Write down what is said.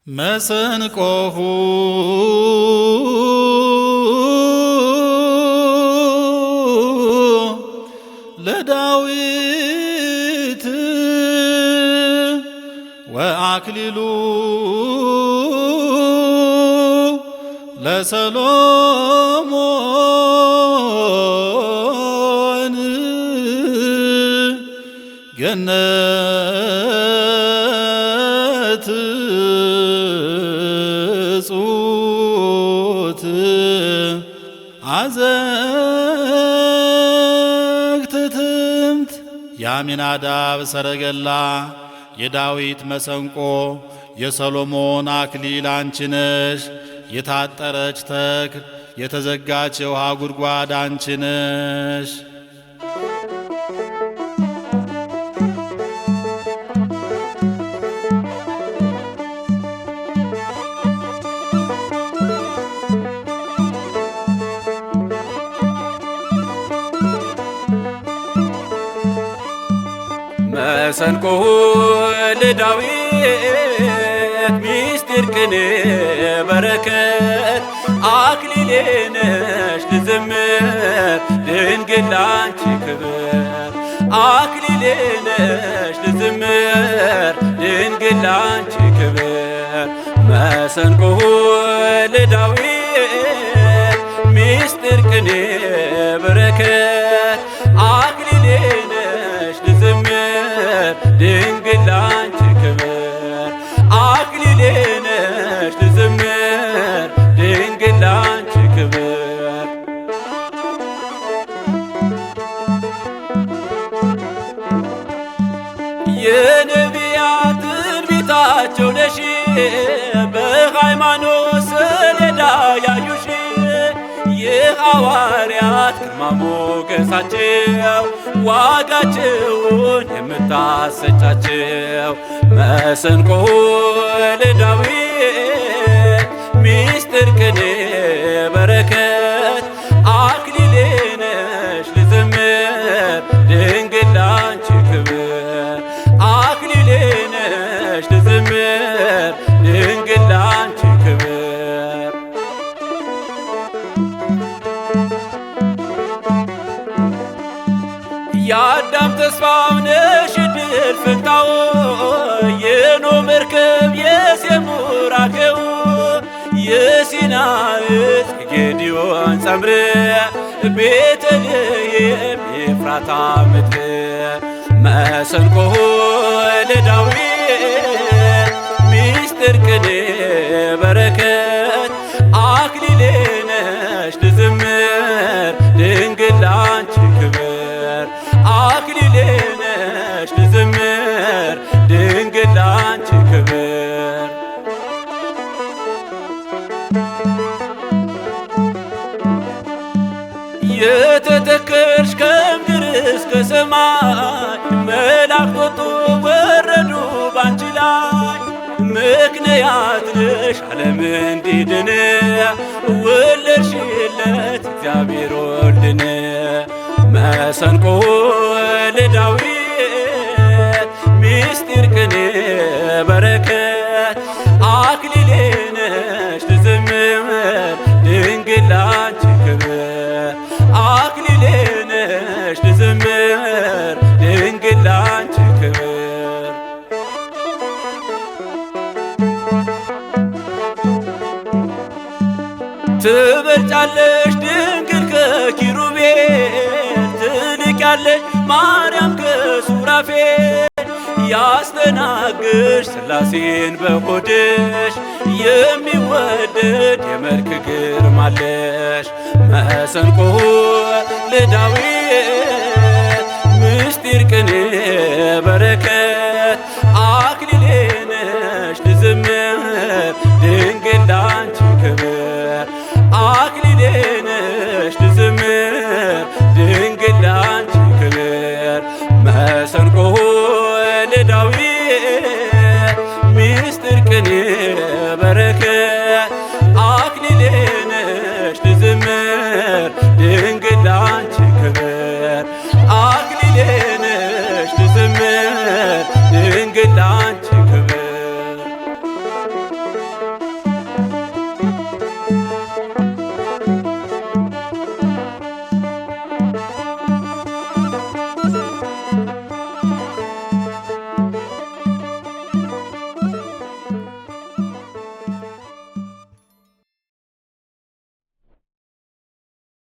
መሰንቆሁ ለዳዊት ወአክሊሉ ለሰሎሞን ገነት ጽውት አዘግት ትምት የአሚናዳብ ሰረገላ የዳዊት መሰንቆ የሰሎሞን አክሊል አንቺ ነሽ። የታጠረች ተክል የተዘጋች የውሃ ጉድጓድ አንቺ ነሽ። መሰንቆሁ ለዳዊት ምስጢር ቅኔ በረከት አክሊሌ ነሽ ልዘምር ድንግል ላንቺ ክብር አክሊሌ ነሽ ልዘምር ድንግል ላንቺ ክብር መሰንቆሁ ለዳዊት ምስጢር ቅኔ በረከት አክሊሌ ነሽ ልዘምር ድንግል ላንቺ ክብር አክሊሌ ነሽ ልዘምር ድንግል ላንቺ ክብር የነቢያት ትንቢታቸው ነሽ በሃይማኖት ሰሌዳ ያዩሽ የሐዋርያት ግርማ ሞገሳቸው ዋጋቸውን የምታሰጫቸው መሰንቆሁ ለዳዊት ምስጢር ቅኔ በረከት አክሊሌ ነሽ ልዘምር ድንግል ላንቺ ክብር አክሊሌ ነሽ ልዘምር ድንግል ላንቺ ክብር የአዳም ተስፋው ነሽ ዕድል ፈንታው የኖህ መርከብ የሴም ቡራኬው የሲና ዕፅ የጌዴዎን ጸምር ቤተልሔም የኤፍራታ ምድር መሰንቆሁ ለዳዊት ምስጢር ቅኔ በረከት አክሊሌ ነሽ ልዘምር ድንግል ላንቺ ክብር አክሊሌ ነሽ ልዘምር ድንግል ላንቺ ክብር የተተከልሽ ከምድር እስከ ሰማይ መላእክት ወጡ ወረዱ ባንቺ ላይ ምክንያት ነሽ ዓለም እንዲድን ወለድሽለት እግዚአብሔር ወልድን መሰንቆሁ ለዳዊት ምስጢር ቅኔ በረከት አክሊሌ ነሽ ልዘምር ድንግል ላንቺ ክብር አክሊሌ ነሽ ልዘምር ድንግል ላንቺ ክብር ትበልጫለሽ ድንግል ከኪሩቤል ትልቅያለሽ ማርያም ከሱራፌል ያስተናግድሽ ሥላሴን በሆድሽ የሚወደድ የመልክ ግርማ አለሽ መሰንቆሁ ለዳዊት ምስጢር ቅኔ በረከት አክሊሌ ነሽ ልዘምር ድንግል ላንቺ ክብር አክሊሌ ነሽ ልዘምር ድንግል ላንቺ ክብር መሰንቆሁ ለዳዊት ምስጢር ቅኔ በረከት